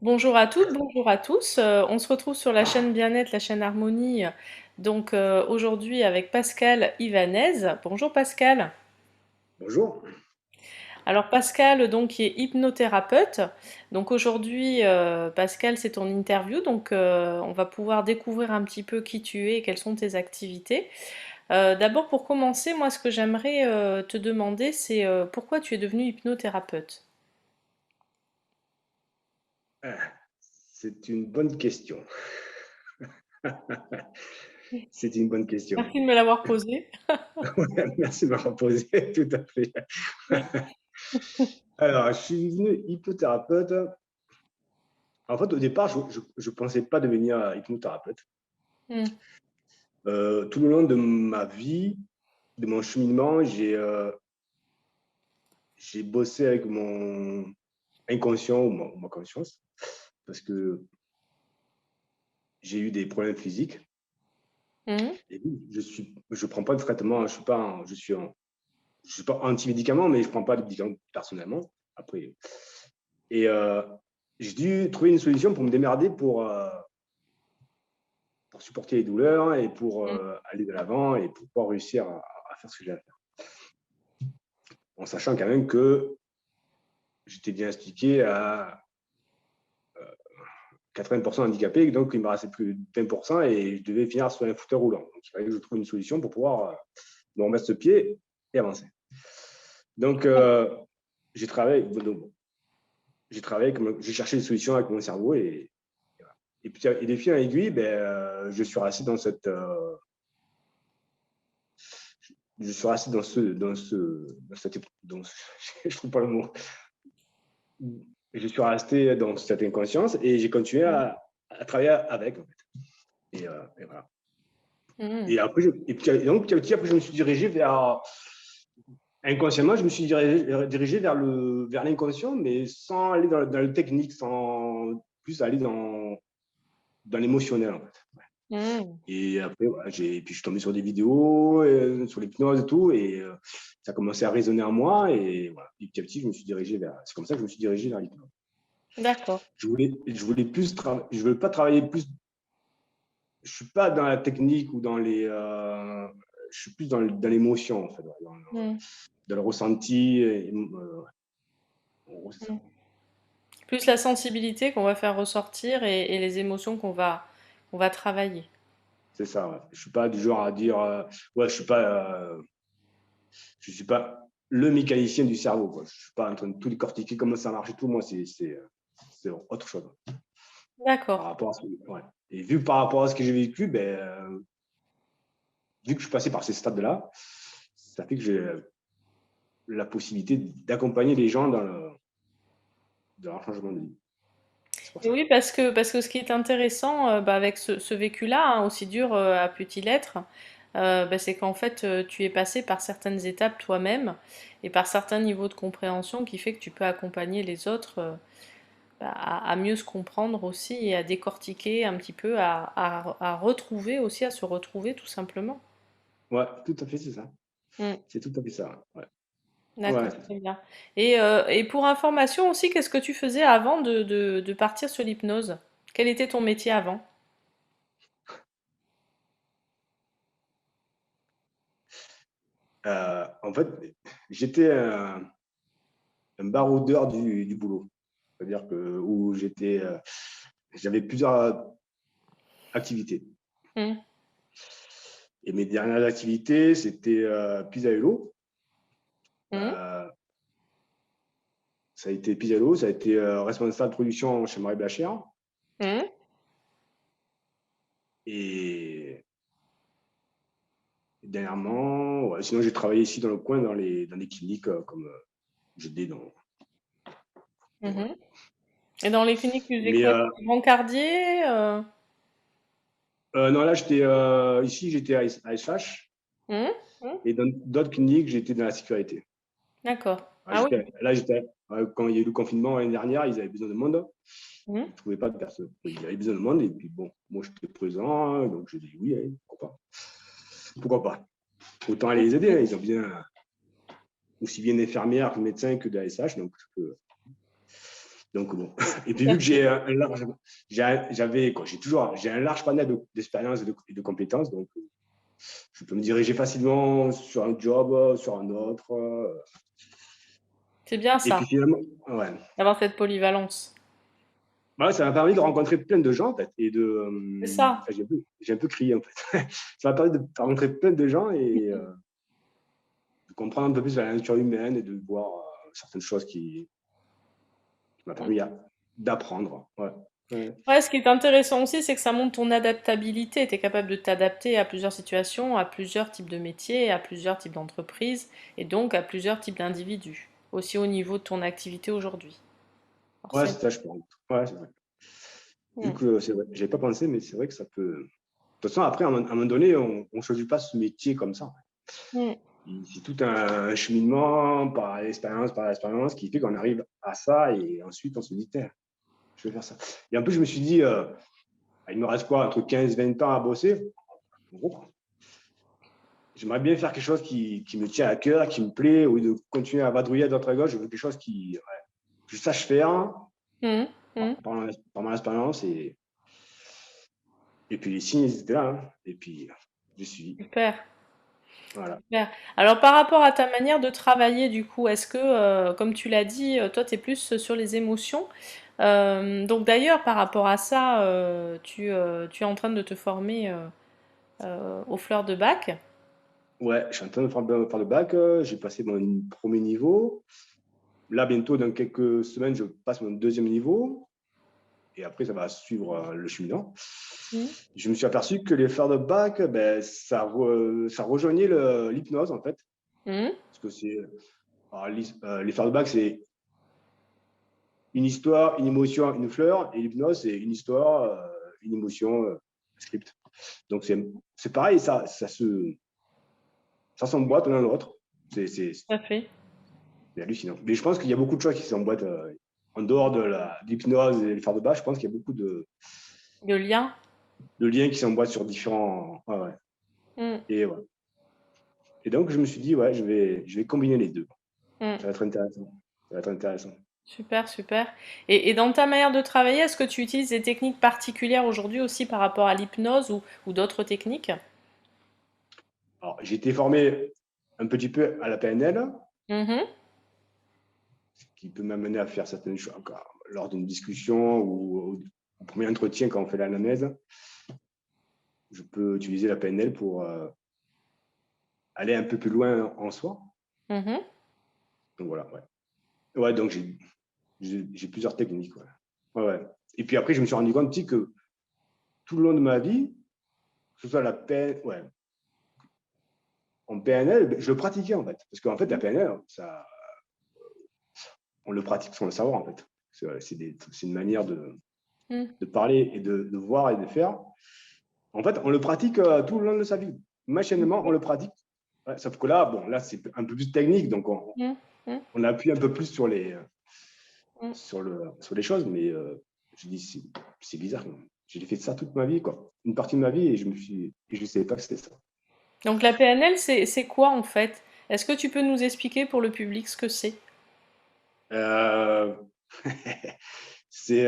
Bonjour à toutes, bonjour à tous. On se retrouve sur la chaîne Bien-être, la chaîne Harmonie. Donc aujourd'hui avec Pascal Ivanez. Bonjour Pascal. Bonjour. Alors Pascal donc qui est hypnothérapeute. Donc aujourd'hui Pascal c'est ton interview. Donc on va pouvoir découvrir un petit peu qui tu es et quelles sont tes activités. D'abord pour commencer, moi ce que j'aimerais te demander c'est pourquoi tu es devenu hypnothérapeute. Ah, c'est une bonne question. C'est une bonne question. Merci de me l'avoir posé. Ouais, merci de m'avoir posé, tout à fait. Alors, je suis devenu hypnothérapeute. En fait, au départ, je pensais pas devenir hypnothérapeute. Hmm. Tout le long de ma vie, de mon cheminement, j'ai bossé avec mon inconscient ou ma conscience parce que j'ai eu des problèmes physiques. Mhm. Et oui, je prends pas de traitement. Je suis pas anti-médicament, mais je prends pas de médicaments personnellement. Après, et j'ai dû trouver une solution pour me démerder pour supporter les douleurs et pour aller de l'avant et pour pouvoir réussir à faire ce que j'ai à faire. En sachant quand même que j'étais diagnostiqué à 80% handicapé, donc il me restait plus d'1% et je devais finir sur un fauteuil roulant. Donc il fallait que je trouve une solution pour pouvoir me remettre ce pied et avancer. Donc j'ai travaillé, j'ai cherché des solutions avec mon cerveau et puis, et de fil en aiguille, je suis resté dans je suis resté je trouve pas le mot. Je suis resté dans cette inconscience et j'ai continué à travailler avec, en fait. Et voilà. Mhm. Et après, donc, petit à petit, après, je me suis dirigé vers, inconsciemment, je me suis dirigé vers l'inconscient, mais sans aller dans le technique, sans plus aller dans l'émotionnel, en fait. Mhm. Et après, voilà, puis je suis tombé sur des vidéos, sur l'hypnose et tout, et ça a commencé à résonner en moi. Et voilà, et petit à petit, je me suis dirigé vers. C'est comme ça que je me suis dirigé vers l'hypnose. D'accord. Je voulais pas travailler plus. Je suis pas dans la technique ou je suis plus dans l'émotion, en fait, Mhm. dans le ressenti. En gros, c'est ça. Mhm. Plus la sensibilité qu'on va faire ressortir et les émotions qu'on va travailler. C'est ça. Ouais. Je suis pas du genre à dire, ouais, je suis pas le mécanicien du cerveau, quoi. Je suis pas en train de tout décortiquer comment ça marche et tout. Moi, c'est autre chose D'accord. par rapport à ce que, ouais. Et vu par rapport à ce que j'ai vécu, vu que je suis passé par ces stades-là, ça fait que j'ai la possibilité d'accompagner les gens dans leur changement de vie. C'est pour Et ça. oui, parce que ce qui est intéressant avec ce vécu-là, hein, aussi dur a pu-il être, c'est qu'en fait, tu es passé par certaines étapes toi-même et par certains niveaux de compréhension qui fait que tu peux accompagner les autres à mieux se comprendre aussi et à décortiquer un petit peu, à retrouver aussi, à se retrouver tout simplement. Ouais, tout à fait, c'est ça. Mm. C'est tout à fait ça. Ouais. Ouais. D'accord, très bien. Et pour information aussi, qu'est-ce que tu faisais avant de partir sur l'hypnose? Quel était ton métier avant? En fait, j'étais un baroudeur du boulot. C'est-à-dire que où j'avais plusieurs activités. Mm. Et mes dernières activités, c'était Pizza Hello. Mm. Euh, Ça a été Pizza Hello, ça a été responsable de production chez Marie Blachère. Mm. Et dernièrement, ouais, sinon j'ai travaillé ici dans le coin, dans les cliniques, comme j'étais dans. Voilà. Mhm. Et dans les cliniques, tu faisais Mais quoi? Brancardier non, là, ici, j'étais à SH. Mm. Mm. Et dans d'autres cliniques, j'étais dans la sécurité. D'accord. Ah, Ah oui. quand il y a eu le confinement l'année dernière, ils avaient besoin de monde. Mmh. Ils ne trouvaient pas de personne. Ils avaient besoin de monde. Et puis bon, moi j'étais présent, hein, donc j'ai dit oui, allez, pourquoi pas. Pourquoi pas. Autant aller les aider, OK. hein, ils ont bien aussi bien d'infirmières que de médecins que d'ASH, donc bon. Et Tout puis à vu que fait. j'ai un large panel d'expérience et de compétences, donc je peux me diriger facilement sur un job, sur un autre. C'est bien Et puis ça, finalement, ouais. d'avoir cette polyvalence. Ouais, ça m'a permis de rencontrer plein de gens en fait, C'est ça. enfin, j'ai un peu crié en fait. Ça m'a permis de rencontrer plein de gens et de comprendre un peu plus la nature humaine et de voir certaines choses qui m'a permis d'apprendre. Ouais. Ouais. Ouais, ce qui est intéressant aussi, c'est que ça montre ton adaptabilité. Tu es capable de t'adapter à plusieurs situations, à plusieurs types de métiers, à plusieurs types d'entreprises, et donc à plusieurs types d'individus, aussi au niveau de ton activité aujourd'hui. Ouais, Forcément. c'est ça, je pense. Ouais, c'est vrai. Vu Mm. que c'est vrai, j'avais pas pensé, mais c'est vrai que ça peut. De toute façon, après, à un moment donné, on ne choisit pas ce métier comme ça. Mm. C'est tout un cheminement par expérience, qui fait qu'on arrive à ça et ensuite on se dit, tiens, je vais faire ça. Et en plus, je me suis dit, il me reste quoi, entre 15 et 20 ans à bosser. En gros, j'aimerais bien faire quelque chose qui me tient à cœur, qui me plaît, au lieu de continuer à vadrouiller à droite à gauche. Je veux quelque chose que je sache faire Mm. Mm. par mon expérience. Et puis les signes, ils étaient là, hein. Et puis, je suis. Super. Voilà. Super. Alors par rapport à ta manière de travailler, du coup, est-ce que, comme tu l'as dit, toi, tu es plus sur les émotions. Donc d'ailleurs, par rapport à ça, tu es en train de te former aux fleurs de bac. Ouais, je suis en train de faire le bac. J'ai passé mon premier niveau. Là, bientôt, dans quelques semaines, je passe mon deuxième niveau. Et après, ça va suivre le cheminant. Mm. Je me suis aperçu que les fleurs de bac, ben, ça rejoignait l'hypnose, en fait. Mm. Parce que les fleurs de bac, c'est une histoire, une émotion, une fleur. Et l'hypnose, c'est une histoire, une émotion, un script. Donc, c'est pareil, ça s'emboîte l'un l'autre. C'est Tout à fait. hallucinant. Mais je pense qu'il y a beaucoup de choses qui s'emboîtent en dehors de l'hypnose et les fleurs de bac. Je pense qu'il y a beaucoup Le lien. de liens qui s'emboîtent sur différents. Ouais, ouais. Mm. Ouais. Et donc, je me suis dit, ouais, je vais combiner les deux. Mm. Ça va être intéressant. Ça va être intéressant. Super, super. Et dans ta manière de travailler, est-ce que tu utilises des techniques particulières aujourd'hui aussi par rapport à l'hypnose ou d'autres techniques? Alors, j'ai été formé un petit peu à la PNL, Mhm. ce qui peut m'amener à faire certaines choses lors d'une discussion ou au premier entretien quand on fait l'analyse. Je peux utiliser la PNL pour aller un peu plus loin en soi. Mhm. Donc voilà, ouais. Ouais, donc j'ai plusieurs techniques. Ouais. Ouais, ouais. Et puis après, je me suis rendu compte aussi que tout le long de ma vie, que ce soit la PNL, ouais, en PNL, je le pratiquais en fait. Parce qu'en fait, la PNL, on le pratique sans le savoir en fait. C'est une manière Mm. de parler et de voir et de faire. En fait, on le pratique tout le long de sa vie. Machinalement, on le pratique. Ouais, sauf que là, bon, là, c'est un peu plus technique, donc Mm. Mm. on appuie un peu plus Mm. sur les choses, mais je dis, c'est bizarre. J'ai fait ça toute ma vie, quoi. Une partie de ma vie, et je ne savais pas que c'était ça. Donc la PNL, c'est quoi en fait? Est-ce que tu peux nous expliquer pour le public ce que c'est? Euh, c'est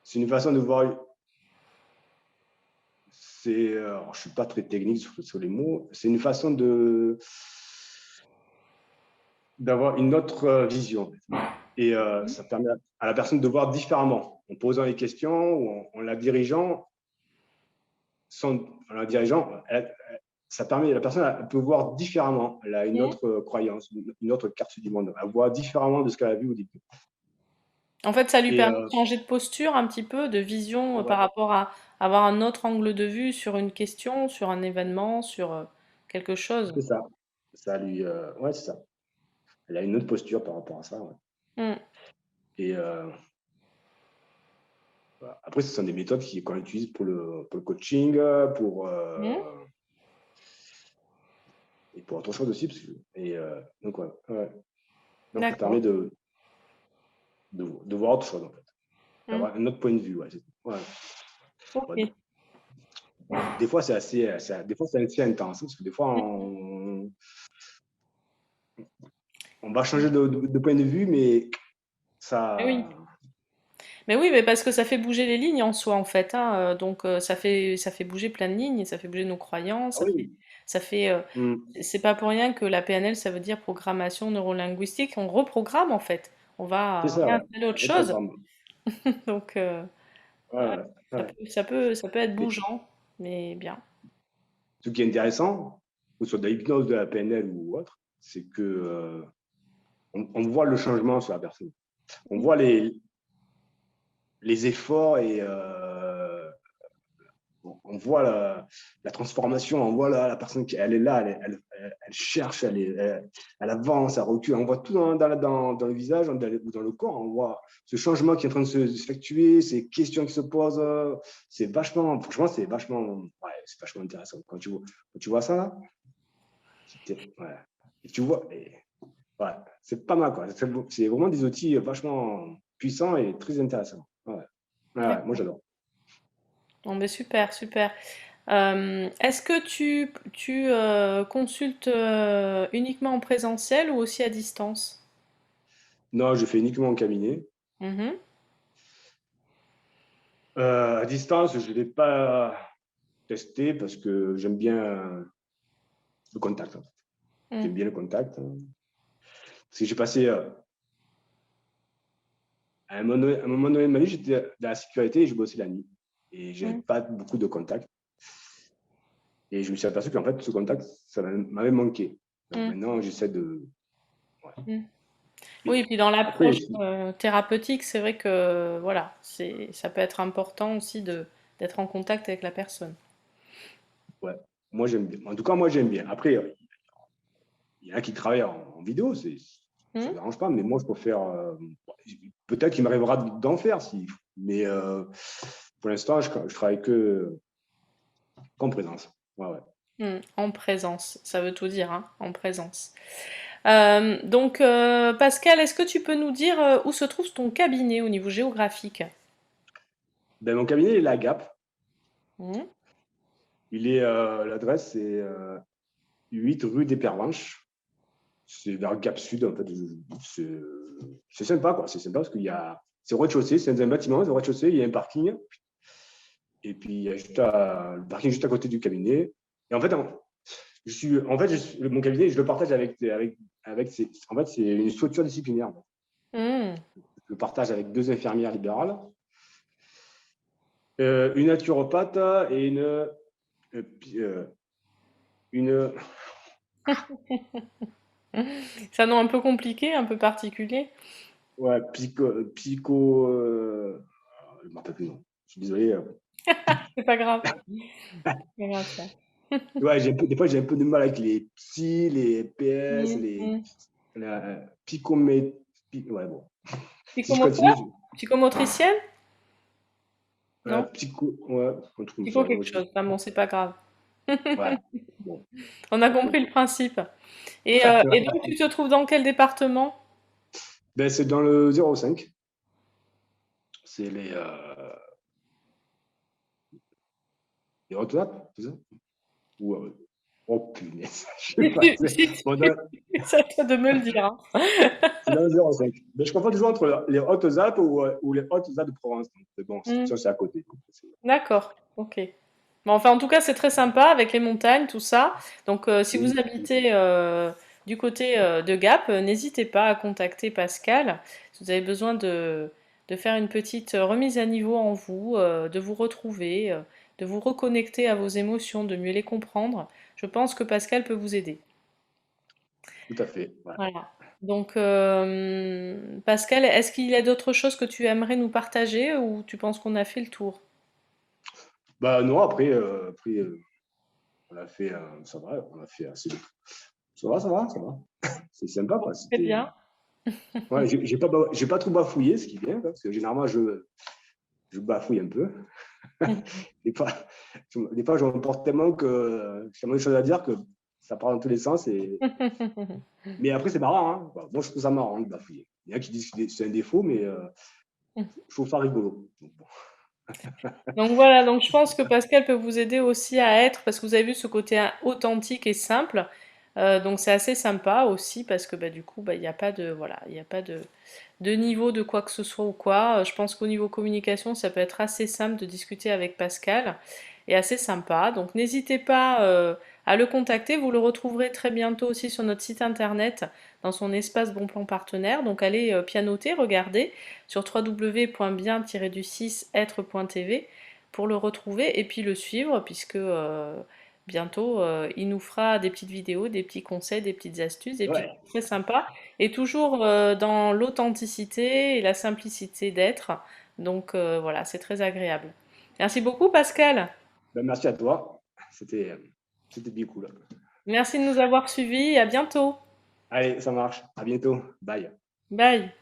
c'est une façon de voir. Je ne suis pas très technique sur les mots. C'est une façon d'avoir une autre vision. Et ça permet à la personne de voir différemment, en posant les questions ou en la dirigeant. En la dirigeant, ça permet à la personne, elle peut voir différemment. Elle a une Mm. autre croyance, une autre carte du monde. Elle voit différemment de ce qu'elle a vu au début. En fait, ça lui Et permet de changer de posture un petit peu, de vision ouais, par rapport à avoir un autre angle de vue sur une question, sur un événement, sur quelque chose. c'est ça. Ouais, c'est ça. Elle a une autre posture par rapport à ça. Ouais. Mm. Et voilà. Après, ce sont des méthodes qu'on utilise pour le coaching, pour Mm. pour autre chose aussi. Donc, ouais, ouais. Donc, ça D'accord. permet de voir autre chose, en fait. Mm. D'avoir un autre point de vue. Ouais, ouais. Ok. Ouais, des fois, des fois, c'est assez intense, parce que des fois, on va changer de point de vue, mais Eh oui. ça. Mais oui, mais parce que ça fait bouger les lignes en soi, en fait, hein, donc ça fait bouger plein de lignes, ça fait bouger nos croyances, Ah oui. ça fait, Mm. c'est pas pour rien que la PNL, ça veut dire programmation neurolinguistique. On reprogramme, en fait. On C'est va ça, ouais. réinstaller autre chose. Reprogramme. Donc, Ouais, ouais, ouais, ouais. ça peut être Et bougeant, mais bien. ce qui est intéressant, que ce soit de l'hypnose, de la PNL ou autre, c'est que on voit le changement sur la personne. On voit les efforts et on voit la transformation, on voit la personne qui elle est là, elle cherche, elle avance, elle recule, on voit tout dans le visage ou dans le corps, on voit ce changement qui est en train de s'effectuer, ces questions qui se posent, c'est vachement, franchement, ouais, c'est vachement intéressant. Quand tu vois ça, là, ouais, et tu vois, ouais, c'est pas mal, quoi. C'est vraiment des outils vachement puissants et très intéressants. Ouais, ouais, ouais, moi D'accord. j'adore. Bon, ben super, super. Est-ce que tu consultes uniquement en présentiel ou aussi à distance? Non, je fais uniquement en cabinet. Mhm. À distance, je ne l'ai pas testé parce que j'aime bien le contact, hein. Mm. J'aime bien le contact, hein. Parce que j'ai passé, à un moment donné de ma vie, j'étais dans la sécurité et je bossais la nuit. Et je n'avais Mm. pas beaucoup de contact. Et je me suis aperçu qu'en fait, ce contact, ça m'avait manqué. Donc Mm. maintenant, j'essaie de. Ouais. Mm. Oui, et Puis, puis dans après, l'approche thérapeutique, c'est vrai que voilà, ça peut être important aussi d'être en contact avec la personne. ouais, moi j'aime bien. En tout cas, moi j'aime bien. Après, il y en a qui travaillent en vidéo, ça ne Mm. dérange pas, mais moi je préfère. Peut-être qu'il m'arrivera d'en faire, mais pour l'instant, je travaille que qu'en présence. Ouais, ouais. Mm. En présence, ça veut tout dire, hein, en présence. Donc, Pascal, est-ce que tu peux nous dire où se trouve ton cabinet au niveau géographique? Ben, mon cabinet est à Gap. Mm. L'adresse, c'est 8 rue des Pervenches. C'est vers Gap Sud, en fait. C'est sympa, quoi. C'est sympa parce c'est au rez-de-chaussée, c'est dans un bâtiment, c'est au rez-de-chaussée, il y a un parking. Et puis, il y a le parking juste à côté du cabinet. Et en fait, mon cabinet, je le partage en fait, c'est une structure disciplinaire. Mm. Je le partage avec 2 infirmières libérales, une naturopathe et euh, une C'est un nom un peu compliqué, un peu particulier. ouais, psycho, je ne me rappelle plus, non. Je suis désolé. C'est pas grave. C'est pas grave ça. Ouais, des fois, j'ai un peu de mal avec les psy, les PS, Mm, mm. la psychomé, ouais, bon. Si je Psychomoteur? continue, Psychomotricienne? Non? ouais, un truc comme ça. Psycho Ouais, quelque chose. Ah bon, c'est pas grave. ouais, bon. On a compris le principe. Et donc, tu te trouves dans quel département? Ben, c'est dans le 05. C'est les Hautes-Alpes, c'est ça? Ou, oh punaise, je sais pas. Bon, C'est à toi de me le dire, hein. c'est dans le 05. Mais je confonds toujours entre les Hautes-Alpes ou les Hautes-Alpes de Provence. Mais bon, Mm. ça, c'est à côté. D'accord, ok. Bon, enfin, en tout cas, c'est très sympa avec les montagnes, tout ça. Donc, si vous Mhm. habitez du côté de Gap, n'hésitez pas à contacter Pascal. Si vous avez besoin de faire une petite remise à niveau en vous, de vous retrouver, de vous reconnecter à vos émotions, de mieux les comprendre, je pense que Pascal peut vous aider. Tout à fait. Ouais. Voilà. Donc, Pascal, est-ce qu'il y a d'autres choses que tu aimerais nous partager ou tu penses qu'on a fait le tour? Bah non, après on a fait, ça va, on a fait assez. Ça va. C'est sympa, quoi. Très bien. Ouais, j'ai pas trop bafouillé, ce qui est bien, quoi, parce que généralement, je bafouille un peu. Des fois, des fois, je me porte tellement que j'ai tellement de choses à dire que ça part dans tous les sens. Mais après, c'est marrant. Hein. Moi, je trouve ça marrant de bafouiller. Il y en a qui disent que c'est un défaut, mais je trouve ça rigolo. Donc, bon. Donc voilà, donc je pense que Pascal peut vous aider aussi à être, parce que vous avez vu ce côté authentique et simple, donc c'est assez sympa aussi parce que bah, du coup bah, il n'y a pas de voilà, il n'y a pas de niveau de quoi que ce soit ou quoi. Je pense qu'au niveau communication, ça peut être assez simple de discuter avec Pascal et assez sympa. Donc n'hésitez pas à le contacter. Vous le retrouverez très bientôt aussi sur notre site internet dans son espace Bon Plan Partenaire. Donc allez pianoter, regardez sur www.bien-du6être.tv pour le retrouver et puis le suivre puisque bientôt il nous fera des petites vidéos, des petits conseils, des petites astuces et puis Ouais. très sympa et toujours dans l'authenticité et la simplicité d'être. Donc voilà, c'est très agréable. Merci beaucoup Pascal. Ben, merci à toi. C'était bien cool. Merci de nous avoir suivis et à bientôt. Allez, ça marche. À bientôt. Bye. Bye.